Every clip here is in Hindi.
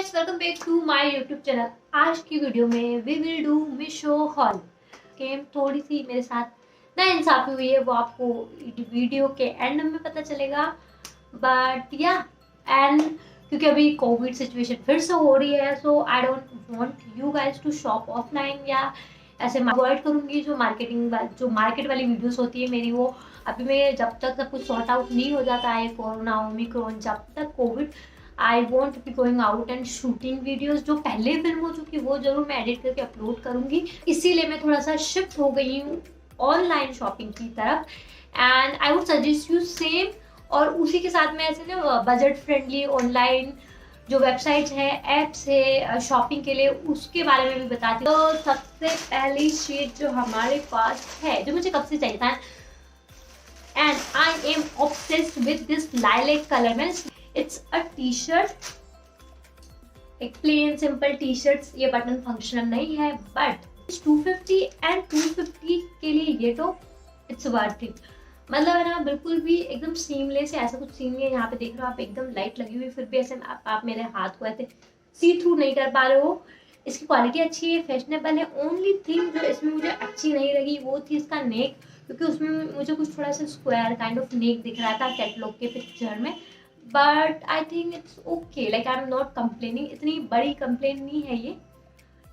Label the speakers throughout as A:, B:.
A: Guys, welcome back to my YouTube channel. आज की वीडियो में we will do Meesho haul. Game थोड़ी सी मेरे साथ नाइंसाफी हुई है, वो आपको वीडियो के एंड में पता चलेगा। बट या एंड क्योंकि अभी कोविड सिचुएशन फिर से हो रही है, so I don't want you guys to shop offline या ऐसे अवॉइड करूंगी। जो मार्केट वाली वीडियोस होती है मेरी, वो अभी मैं जब तक सब कुछ सॉर्ट आउट नहीं हो जाता है, कोरोना ओमिक्रॉन, जब तक Covid, I want be going out and shooting videos. जो पहले फिल्म हो चुकी वो जरूर मैं एडिट करके अपलोड करूंगी। इसीलिए मैं थोड़ा सा शिफ्ट हो गई हूँ ऑनलाइन शॉपिंग की तरफ, and I would suggest you same. और उसी के साथ में ऐसे ना बजट फ्रेंडली ऑनलाइन जो वेबसाइट्स है, एप्स है शॉपिंग के लिए, उसके बारे में भी बताती हूँ। तो सबसे पहली शीट जो हमारे पास है, जो मुझे कब से चाहिए था, and I am obsessed with this lilac colour. It's a T shirt, एक प्लेन सिंपल टी शर्ट, ये बटन फंक्शनल नहीं है, बट 250 एंड 250 के लिए ये तो इट्स वर्थ इट। मतलब है ना, बिल्कुल भी एकदम सीमलेस है, ऐसा कुछ सीन नहीं है। यहाँ पे देख रहे हो आप, एकदम लाइट लगी हुई, फिर भी ऐसे आप मेरे हाथ को ऐसे सी थ्रू नहीं कर पा रहे हो। इसकी क्वालिटी अच्छी है, फैशनेबल है। ओनली थिंग जो इसमें मुझे अच्छी नहीं लगी वो थी इसका नेक, क्योंकि उसमें मुझे कुछ थोड़ा सा स्क्वायर काइंड ऑफ नेक दिख रहा था कैटलॉग के पिक्चर में। But I think it's okay, like I am not complaining. इतनी बड़ी कंप्लेन नहीं है ये।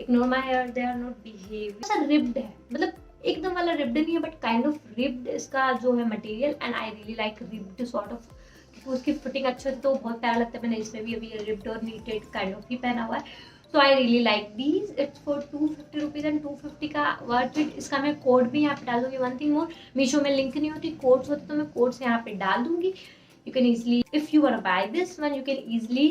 A: Ignore my hair, they are not behave. ऐसा रिब्ड है, मतलब एकदम वाला रिब्ड नहीं है, बट काइंड ऑफ रिब्ड इसका जो है material, and I really like ribbed sort of, क्योंकि उसकी फिटिंग अच्छी होती है तो बहुत प्यारा लगता है। मैंने इसमें भी अभी रिब्ड और नीटेड काइंड ऑफ ही पहना हुआ है। So I really like these. It's for 250 rupees and 250 का वर्थ इट। इसका मैं कोड भी यहाँ पे डाल दूंगी। वन थिंग मोर, मीशो में लिंक नहीं होती, कोड्स होते तो मैं कोड्स यहाँ पे डाल दूंगी। You can easily, if you want to buy this one, you can easily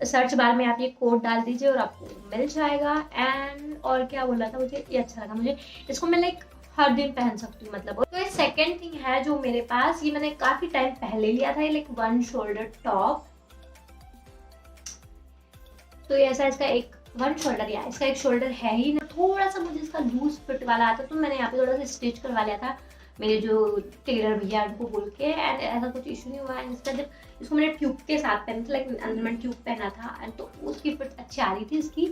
A: search bar में आप ये कोड डाल दीजिए और आपको मिल जाएगा। एंड और क्या बोला था, मुझे ये अच्छा लगा, मुझे इसको मैं लाइक हर दिन पहन सकती हूँ मतलब। तो ये सेकंड थिंग है जो मेरे पास, ये मैंने काफी टाइम पहले लिया था, ये लाइक वन शोल्डर टॉप। तो ये ऐसा इसका एक वन शोल्डर, या इसका एक शोल्डर है ही ना, थोड़ा सा मुझे इसका लूज फिट वाला आता, तो मैंने यहाँ पे थोड़ा सा स्टिच करवा लिया था मेरे जो टेलर भैया उनको बोल के, एंड ऐसा कुछ इशू नहीं हुआ। इसका जब इसको मैंने ट्यूब के साथ पहना था, लाइक अंदर मैंने ट्यूब पहना था, एंड तो उसकी फिट अच्छी आ रही थी इसकी।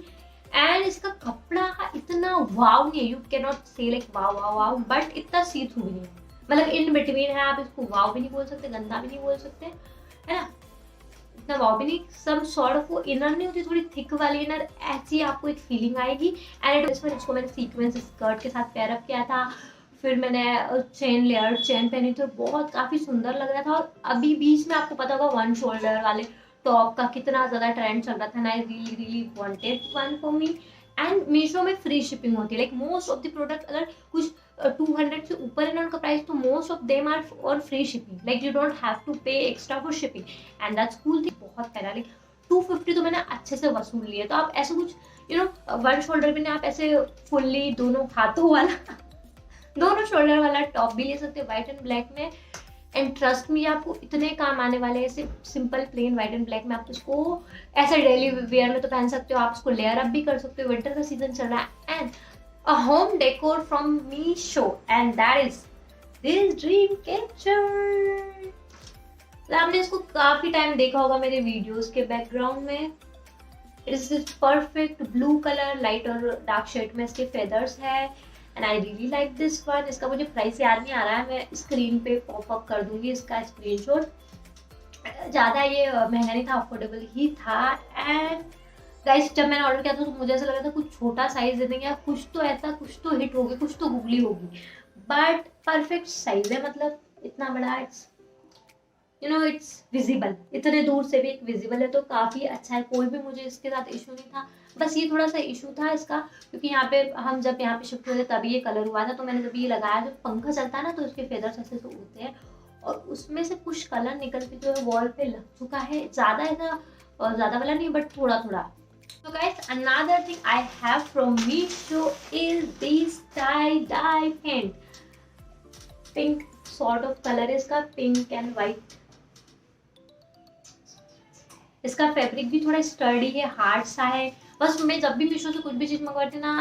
A: एंड इसका कपड़ा इतना वाव नहीं है, यू कैन नॉट से like wow wow wow, but इतना सी थ्रू भी नहीं है, मतलब इन बिटवीन है। आप इसको वाव भी नहीं बोल सकते, गंदा भी नहीं बोल सकते, है ना, इतना वाव भी नहीं। सम सॉर्ट ऑफ वो इनर नहीं होती, थोड़ी थिक वाली इनर, ऐसी आपको एक फीलिंग आएगी। एंड इसको मैंने सीक्वेंस स्कर्ट के साथ पेयर अप किया था, फिर मैंने चेन लेयर चेन पहनी थी, बहुत काफी सुंदर लग रहा था। और अभी बीच में आपको पता होगा वन शोल्डर वाले टॉप का कितना ज्यादा ट्रेंड चल रहा था, ना, I really really wanted one for me. And Meesho में फ्री शिपिंग होती है, like most of the product अगर कुछ 200 से ऊपर है ना उनका प्राइस, तो most of them are on free shipping, like you don't have to pay extra for shipping, and that's cool थी। बहुत प्यारा, लाइक 250 तो मैंने अच्छे से वसूल लिया। तो आप ऐसे कुछ वन शोल्डर भी ना, आप ऐसे फुल्ली दोनों हाथों वाला दोनों शोल्डर वाला टॉप भी ले सकते हो व्हाइट एंड ब्लैक में। एंड ट्रस्ट में आपको इतने काम आने वाले हैं, ऐसे simple plain white and black में। आप इसको ऐसे डेली वेयर में तो पहन सकते हो, आप इसको लेयर अप भी कर सकते हो, विंटर का सीजन चल रहा है। And a home decor from Meesho, and that is this dream catcher. आपने इसको काफी टाइम देखा होगा मेरे वीडियोस के बैकग्राउंड में। It's perfect blue colour, light और डार्क शेड में इसके फेदर्स है, and I really like this one. इसका मुझे प्राइस याद नहीं आ रहा है, मैं स्क्रीन पे पॉप अप कर दूंगी इसका स्क्रीनशॉट। ज़्यादा ये महंगा नहीं था, अफोर्डेबल ही था। एंड गाइस, जब मैंने ऑर्डर किया था तो मुझे ऐसा लगा था कुछ छोटा साइज दे देंगे, कुछ तो ऐसा, कुछ तो हिट होगी, कुछ तो गूगली होगी, बट परफेक्ट साइज है। मतलब इतना बड़ा, इट्स विजिबल, इतने दूर से भी एक विजिबल है, तो काफी अच्छा है। कोई भी मुझे इसके साथ इशू नहीं था, बस ये थोड़ा सा इशू था इसका, क्योंकि यहाँ पे हम जब यहाँ पे शिफ्ट हुए थे तभी ये कलर हुआ था। तो मैंने जब ये लगाया, जब पंखा चलता है ना, तो इसके फेदर्स ऐसे से उड़ते हैं, और उसमें से कुछ कलर निकल के जो है वॉल पे लग चुका है। ज्यादा ऐसा ज्यादा वाला नहीं, बट थोड़ा थोड़ा। तो guys, another thing I have from Meesho is this tie dye paint. Pink sort of colour है इसका, पिंक एंड व्हाइट। इसका फैब्रिक भी थोड़ा स्टर्डी है, हार्ड सा है। बस मैं जब भी मीशो से कुछ भी चीज मंगवाती ना,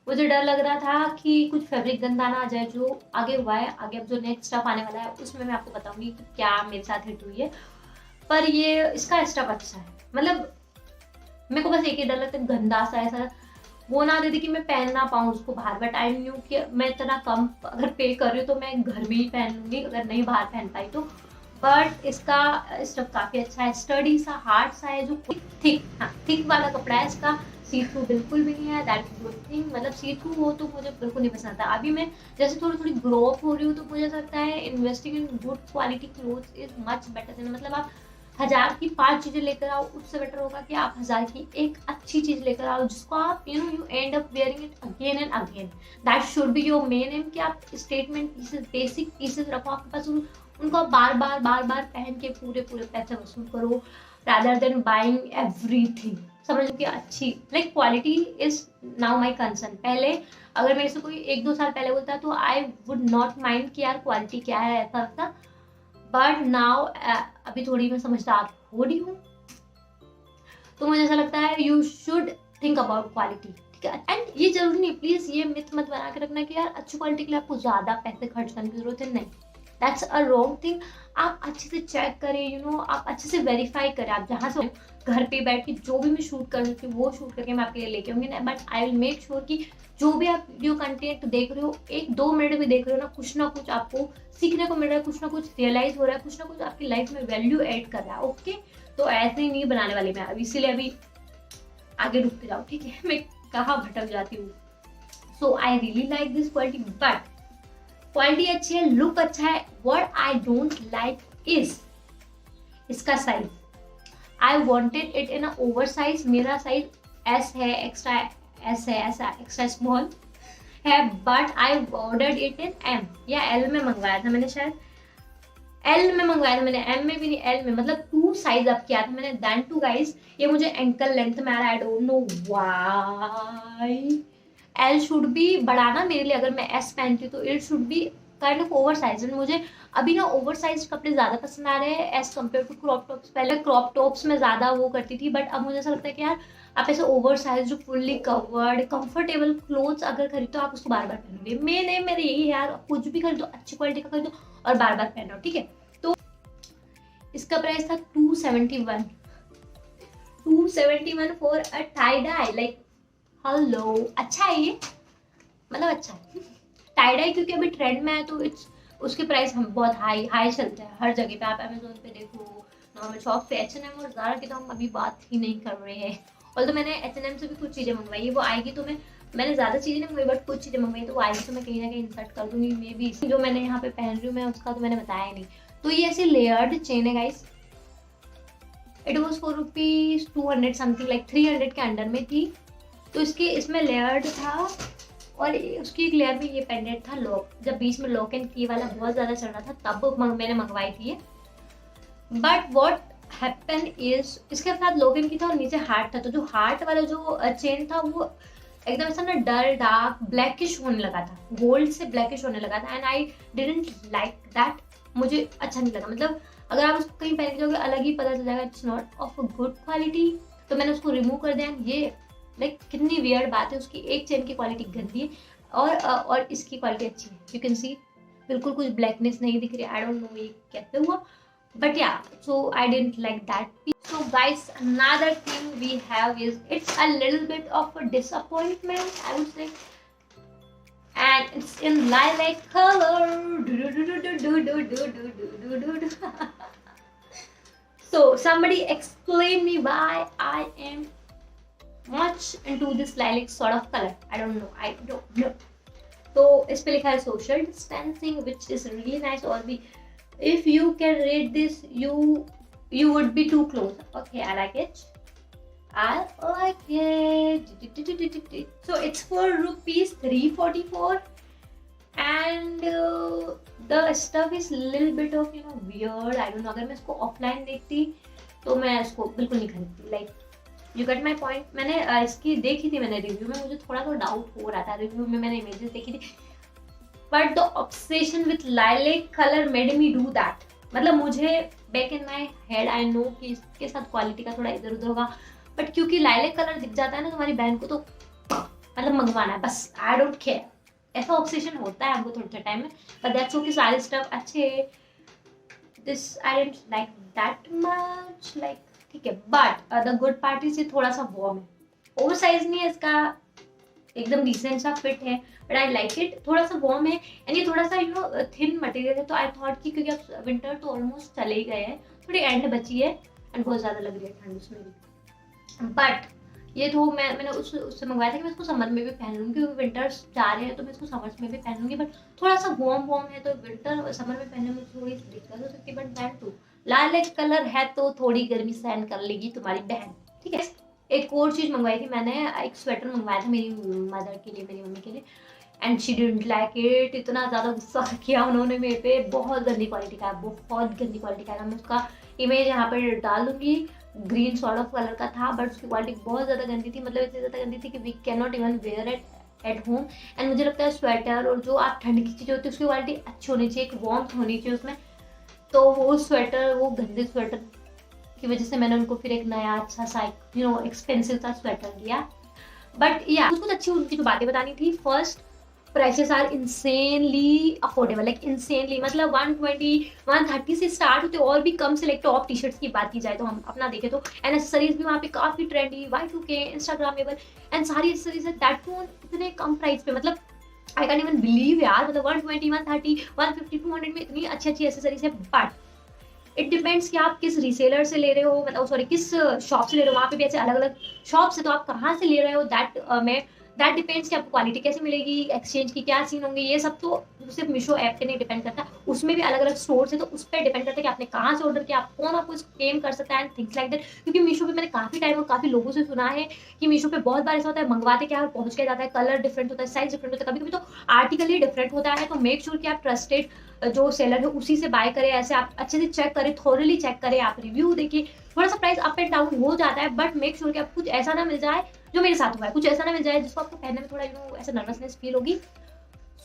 A: मुझे डर लग रहा था कि कुछ फैब्रिक गंदा ना आ जाए। जो आगे हुआ है, आगे अब जो नेक्स्ट स्टेप आने वाला है उसमें मैं आपको बताऊंगी कि क्या मेरे साथ हिट हुई है। पर ये इसका स्टेप अच्छा है, मतलब मेरे को बस एक ही डर लगता है गंदा सा ऐसा वो ना दे दे कि मैं पहन ना पाऊँ उसको बाहर, बट आई न्यू कि मैं इतना कम अगर पे कर रही हूँ तो मैं घर में ही पहन लूंगी अगर नहीं बाहर पहन पाई तो। बट इसका स्टफ काफी अच्छा है, स्टडी सा हार्ड सा है, जो थिक, हाँ थिक वाला कपड़ा है इसका, सी थ्रू बिल्कुल भी नहीं है, दैट इज गुड थिंग। मतलब सी थ्रू हो तो मुझे बिल्कुल नहीं पसंद आता। अभी मैं जैसे थोड़ी थोड़ी ग्रो अप हो रही हूँ तो मुझे लगता है investing in good quality clothes is much better than, मतलब आप 1000 की 5 चीजें लेकर आओ उससे बेटर होगा कि आप 1000 की एक अच्छी चीज लेकर आओ जिसको आप you and up wearing it again and again. That should be your main M कि आप स्टेटमेंट पीसेस बेसिक पीसेस रखो आपके पास, उनको आप बार बार पहन के पूरे पूरे पैसे वसूल करो rather than buying everything। समझ लो कि अच्छी like quality is now my concern. पहले अगर मेरे से कोई 1-2 साल पहले बोलता तो आई वुड नॉट माइंड कि यार क्वालिटी क्या है ऐसा वैसा, बट नाउ अभी थोड़ी मैं समझदार हो रही हूँ तो मुझे ऐसा लगता है you should think about quality, ठीक है। एंड ये जरूरी नहीं, प्लीज ये मिथ मत बना के रखना कि यार अच्छी क्वालिटी के लिए आपको ज्यादा पैसे खर्च करने की जरूरत है, नहीं, दैट्स अ रॉन्ग थिंग। आप अच्छे से चेक करें, आप अच्छे से वेरीफाई करें, आप जहाँ से घर पे बैठ के जो भी मैं शूट कर सकती हूँ वो शूट करके मैं आपके लिए लेके आऊंगी ना, but I will make sure कि जो भी आप वीडियो कंटेंट देख रहे हो 1-2 मिनट भी देख रहे हो ना कुछ आपको सीखने को मिल रहा है, कुछ ना कुछ रियलाइज हो रहा है, कुछ ना कुछ आपकी लाइफ में वैल्यू ऐड कर रहा है, ओके। तो ऐसे ही नहीं बनाने वाली मैं, इसीलिए अभी आगे रुकते जाओ, ठीक है। मैं कहाँ भटक जाती हूँ। So I really like this quality, but quality अच्छी है, लुक अच्छा है, what I don't like is इसका size. I wanted it in over size, मेरा साइज एस है, एक्स्ट्रा एस है, ऐसा एक्स्ट्रा स्मॉल है, but I ordered it in M या एल में मंगवाया था मैंने, शायद एल में मंगवाया था मैंने, एम में भी नहीं एल में, मतलब 2 साइज अप किया था मैंने। देन टू गाइस ये मुझे एंकल लेंथ में आ रहा है, I don't know why. L should be बड़ा ना मेरे लिए, अगर मैं एस पहनती हूँ तो it should be kind of over size. मुझे अभी ना ओवर साइज कपड़े ज्यादा पसंद आ रहे हैं as compare to crop tops. पहले क्रॉप टॉप्स में ज्यादा वो करती थी, बट अब मुझे ऐसा लगता है कि यार आप ऐसे ओवर साइज जो फुल्ली कवर्ड कंफर्टेबल क्लोथ्स अगर खरीदो आप उसको बार बार पहनोगे। मेरे यही है यार, कुछ भी खरीदो अच्छी क्वालिटी का खरीदो और बार बार पहनो, ठीक है। तो इसका प्राइस था 271 for a tie dye, like hello, अच्छा है ये, मतलब अच्छा है टाई डाई, क्योंकि अभी ट्रेंड में है तो इट्स उसके प्राइस हम बहुत हाई चलते हैं हर जगह पे। आप अमेजोन पे देखो, नॉर्मल शॉप पे, H&M और ज़ारा की तो हम अभी बात ही नहीं कर रहे हैं। और तो मैंने H&M से भी कुछ चीज़ें मंगवाई है, वो आएगी तो मैंने ज़्यादा चीज़ें नहीं मंगवाई, बट कुछ चीज़ें मंगवाई तो वो आएगी तो मैं कहीं ना कहीं इंसर्ट कर दूंगी। मे बी जो मैंने यहाँ पे पहन रही हूँ मैं उसका तो मैंने बताया नहीं। तो ये ऐसी लेयर्ड चेन है guys, it was for rupees 200 something, like 300 के अंडर में थी। तो इसमें लेयर्ड था और उसकी एक लेयर में ये पेंडेंट था लॉक, जब बीच में लॉक एंड की वाला बहुत ज्यादा चल रहा था तब मैंने मंगवाई थी ये। बट व्हाट हैपन इज इसके साथ लॉक एंड की था और नीचे हार्ट था, तो जो हार्ट वाला जो चेन था वो एकदम ऐसा ना डल डार्क ब्लैकिश होने लगा था, गोल्ड से ब्लैकिश होने लगा था, and I didn't like that, मुझे अच्छा नहीं लगा। मतलब अगर आप उसको कहीं पहन के जाओगे अलग ही पता चल जाएगा it's not of a good quality, तो मैंने उसको रिमूव कर दिया। ये लाइक कितनी वियर्ड बात है, उसकी एक चेन की क्वालिटी गंदी है और इसकी क्वालिटी अच्छी है, यू कैन सी बिल्कुल कुछ ब्लैकनेस नहीं दिख रही। आई डोंट नो ये कैसे हुआ, but yeah so I didn't like that. So guys, another thing we have is it's a little bit of a disappointment, I would say, and it's in lilac color. So somebody explain me why I am much into this lilac sort of color. I don't know. तो इस पे लिखा है social distancing, which is really nice, और भी if you can read this you would be too close. Okay, I like it. So it's for rupees 344 and the stuff is little bit of weird. I don't know, अगर मैं इसको ऑफलाइन देखती तो मैं इसको बिल्कुल नहीं खरीदती, like you get my point। मैंने इसकी देखी थी, मैंने रिव्यू में, मुझे थोड़ा तो डाउट हो रहा था, रिव्यू में मैंने इमेजेस देखी थी, but the obsession with lilac colour made me do that. मतलब मुझे back in my head I know कि इसके साथ क्वालिटी का थोड़ा इधर उधर होगा, बट क्योंकि लाइलैक कलर दिख जाता है ना तुम्हारी बहन को तो मतलब मंगवाना है बस, आई डोंट केयर। ऐसा ऑब्सेशन होता है हमको थोड़े थोड़े टाइम में, बट दैट्स ओके, सारे स्टफ अच्छे। This I didn't like that much, like ठीक है, but the good part is ये थोड़ा सा वार्म है, ओवर साइज नहीं है इसका, एकदम डिसेंट सा फिट है, बट आई लाइक इट, थोड़ा सा वार्म है एंड ये थोड़ा सा थिन मटेरियल है, तो आई थॉट कि क्योंकि अब विंटर तो ऑलमोस्ट चले ही गए हैं, थोड़ी एंड बची है एंड बहुत ज्यादा लग रही है ठंड उसमें भी, बट ये तो मैंने उससे मंगवाया था कि मैं इसको समर में भी पहन लूँगी, क्योंकि विंटर्स जा रहे हैं तो मैं इसको समर में भी पहन लूँगी, बट थोड़ा सा वार्म है तो विंटर समर में पहनने में थोड़ी सी दिक्कत हो सकती है, बट दैन टू लाल कलर है तो थोड़ी गर्मी सहन कर लेगी तुम्हारी बहन, ठीक है। एक और चीज मंगवाई थी मैंने, एक स्वेटर मंगवाया था मेरी मदर के लिए, मेरी मम्मी के लिए, and she didn't like it, इतना ज्यादा गुस्सा किया उन्होंने मेरे पे, बहुत गंदी क्वालिटी का है, बहुत गंदी क्वालिटी का है, मैं उसका इमेज यहाँ पे डाल दूंगी, ग्रीन सॉर्ट ऑफ कलर का था, बट उसकी क्वालिटी बहुत ज्यादा गंदी थी, मतलब इतनी ज्यादा गंदी थी कि we can not even wear it at home, and मुझे लगता है स्वेटर और जो आप ठंड की चीजें होती है उसकी क्वालिटी अच्छी होनी चाहिए, एक वार्मथ होनी चाहिए उसमें, तो वो स्वेटर, वो गंदे स्वेटर की वजह से मैंने उनको फिर एक नया अच्छा सा एक्सपेंसिव सा स्वेटर दिया, बट या कुछ अच्छी उनकी जो बातें बतानी थी। First, prices are insanely affordable, like insanely, मतलब 120 130 से स्टार्ट होते, और भी कम से, लाइक टॉप टी शर्ट्स की बात की जाए तो हम अपना देखें तो एसेसरीज भी वहाँ पे काफी ट्रेंडी, Y2K, इंस्टाग्रामेबल एंड सारी एसेसरीज है, दैट टू इतने कम प्राइस पे, मतलब आई कैन इवन बिलीव यार, मतलब 120 130 150 200 में इतनी अच्छी अच्छी एसेसरीज है, बट इट डिपेंड्स कि आप किस रीसेलर से ले रहे हो, मतलब सॉरी किस शॉप से ले रहे हो, वहाँ पे भी ऐसे अलग अलग शॉप्स है, तो आप कहाँ से ले रहे हो, दैट डिपेंड्स कि आपको क्वालिटी कैसे मिलेगी, एक्सचेंज की क्या सीन होंगे, ये सब तो सिर्फ मीशो ऐप पे नहीं डिपेंड करता, उसमें भी अलग अलग स्टोर्स है, तो उस पर डिपेंड करता है कि आपने कहाँ से ऑर्डर किया, आप कौन आपको इसको क्लेम कर सकता है एंड थिंग्स लाइक दैट, क्योंकि मीशो पे मैंने काफी टाइम और काफी लोगों से सुना है कि मीशो पे बहुत बार ऐसा होता है, मंगवाते क्या और पहुंच के जाता है, कलर डिफरेंट होता है, साइज डिफरेंट होता है, कभी कभी तो आर्टिकल ही डिफरेंट होता है, तो मेक श्योर कि आप ट्रस्टेड जो सेलर है उसी से बाय करें, ऐसे आप अच्छे से चेक करें, थोरली चेक करें, आप रिव्यू देखिए, थोड़ा सा प्राइस अप एंड डाउन हो जाता है, बट मेक श्योर कि आप कुछ ऐसा ना मिल जाए जो मेरे साथ हुआ है, कुछ ऐसा ना मिल जाए जिसको आपको पहनने में थोड़ा ऐसा नर्वसनेस फील होगी,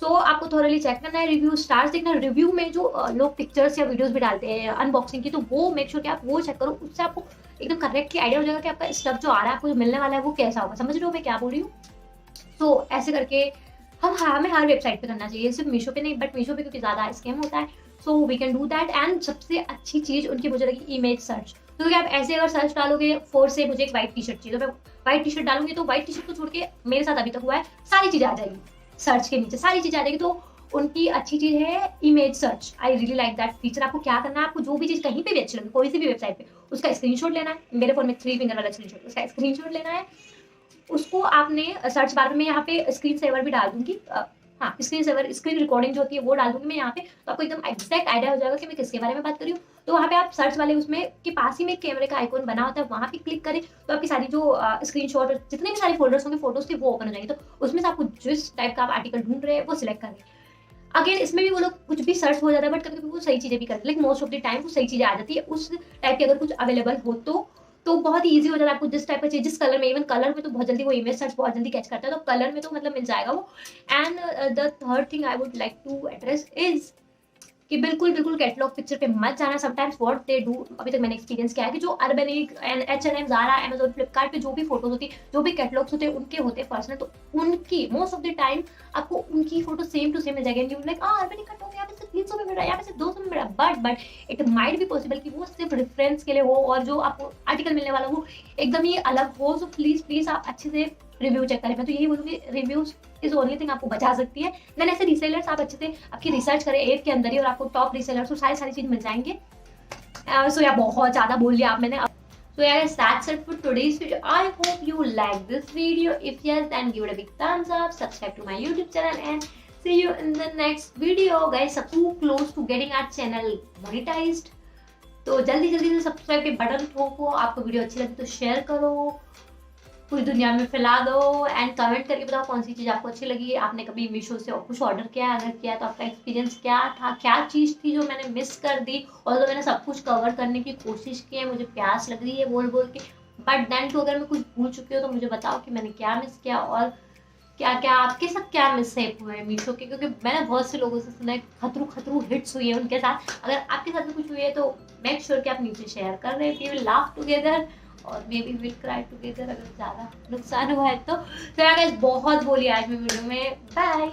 A: सो आपको थोरली चेक करना है, रिव्यू स्टार्स देखना, रिव्यू में जो लोग पिक्चर्स या वीडियोस भी डालते हैं अनबॉक्सिंग की, तो वो मेक श्योर कि आप वो चेक करो, उससे आपको एकदम करेक्टली आइडिया हो जाएगा कि आपका स्टफ जो आ रहा है, आपको जो मिलने वाला है वो कैसा होगा, समझ रहे हो मैं क्या बोल रही हूँ। सो ऐसे करके हमें हर वेबसाइट पे करना चाहिए, सिर्फ मीशो पे नहीं, बट मीशो पे क्योंकि ज्यादा स्कैम होता है, so we can do that, and सबसे अच्छी चीज उनकी मुझे लगी इमेज सर्च, क्योंकि आप ऐसे अगर सर्च डालोगे फोर से मुझे एक व्हाइट टी शर्ट चाहिए, तो मैं व्हाइट टी शर्ट डालूंगी, तो व्हाइट टी शर्ट को छोड़ के मेरे साथ अभी तक हुआ है सारी चीजें आ जाएगी, सर्च के नीचे सारी चीजें आ जाएगी, तो उनकी अच्छी चीज है image search, I really like that feature. आपको क्या करना है, आपको जो भी चीज कहीं पे भी अच्छी लगे, कोई सी भी वेबसाइट पे, उसका स्क्रीनशॉट लेना है, मेरे फोन में 3 फिंगर वाला स्क्रीनशॉट, उसका स्क्रीनशॉट लेना है, उसको आपने सर्च बार में यहाँ पे स्क्रीन सेवर भी डाल दूंगी, हाँ स्क्रीन सेवर, स्क्रीन रिकॉर्डिंग जो होती है वो डाल दूंगी मैं यहाँ पे, तो आपको एकदम एग्जैक्ट आइडिया हो जाएगा कि मैं किसके बारे में बात कर रही हूँ, तो वहाँ पे आप सर्च वाले उसमें के पास ही में कैमरे का आइकॉन बना होता है, वहाँ पे क्लिक करें तो आपकी सारी जो स्क्रीनशॉट जितने भी सारे फोल्डर्स होंगे फोटोज के वो ओपन हो जाएंगे, तो उसमें से आपको जिस टाइप का आप आर्टिकल ढूंढ रहे हैं वो सिलेक्ट करें। अगेन इसमें भी वो लोग कुछ भी सर्च हो जाता है, बट कभी कभी वो सही चीजें भी करते हैं, लेकिन मोस्ट ऑफ द टाइम वो सही चीजें आ जाती है, उस टाइप की अगर कुछ अवेलेबल हो तो बहुत ही ईजी हो जाता है, आपको जिस टाइप का चाहिए, जिस कलर में, इवन कलर में तो बहुत जल्दी वो इमेज सर्च बहुत जल्दी कैच करता है, तो कलर में तो मतलब मिल जाएगा वो। And the third thing I would like to address is कि बिल्कुल बिल्कुल कैटलॉग पिक्चर पे मत जाना। समटाइम्स व्हाट दे डू, अभी तक मैंने एक्सपीरियंस किया है कि जो Urbanic and H&M, Zara, Amazon, Flipkart पे जो भी फोटोज होती है, जो भी कैटलॉग्स होते हैं उनके होते हैं पर्सनल, तो उनकी मोस्ट ऑफ द टाइम आपको उनकी फोटो सेम टू सेम मिल जाएगी, यू लाइक अर्बनिक का टॉप यहाँ पे सिर्फ 300 में मिल रहा है, यहाँ पे सिर्फ 200 में मिल रहा है, but it might be possible कि वो सिर्फ रेफरेंस के लिए हो और जो आपको आर्टिकल मिलने वाला वो एकदम ही अलग हो, सो प्लीज आप अच्छे से रिव्यू चेक करें। मैं तो यही बोलूँगी, रिव्यूज इज ओनली थिंग आपको बचा सकती है, देन ऐसे रीसेलर्स आप अच्छे से आपकी रिसर्च करें ऐप के अंदर ही, और आपको टॉप रीसेलर्स और सारी चीज मिल जाएंगे। सो यार बहुत ज्यादा बोल लिया आप मैंने। So yeah guys, that's it for today's video. I hope you like this video. If yes, then give it a big thumbs up, subscribe to my YouTube channel, and see you in the next video. Guys, so close to getting our channel monetized. तो जल्दी जल्दी से सब्सक्राइब के बटन ठोको, आपको वीडियो अच्छी लगी तो शेयर करो, पूरी दुनिया में फैला दो, एंड कमेंट करके बताओ कौन सी चीज़ आपको अच्छी लगी, आपने कभी मीशो से कुछ ऑर्डर किया, अगर किया तो आपका एक्सपीरियंस क्या था, क्या चीज़ थी जो मैंने मिस कर दी, और तो मैंने सब कुछ कवर करने की कोशिश की है, मुझे प्यास लग रही है बोल बोल के, बट देन तो अगर मैं कुछ भूल चुकी हूँ तो मुझे बताओ कि मैंने क्या मिस किया, और क्या क्या आपके साथ क्या मिसहेप हुए हैं मीशो के, क्योंकि मैंने बहुत से लोगों से सुना है खतरू हिट्स हुई है उनके साथ। अगर आपके साथ भी कुछ हुई है तो मेक श्योर कि आप नीचे शेयर कर रहे हैं, वी विल लाफ टुगेदर और may be will cry together अगर ज़्यादा नुकसान हुआ है तो यार गाइस बहुत बोली आज मैं वीडियो में, बाय।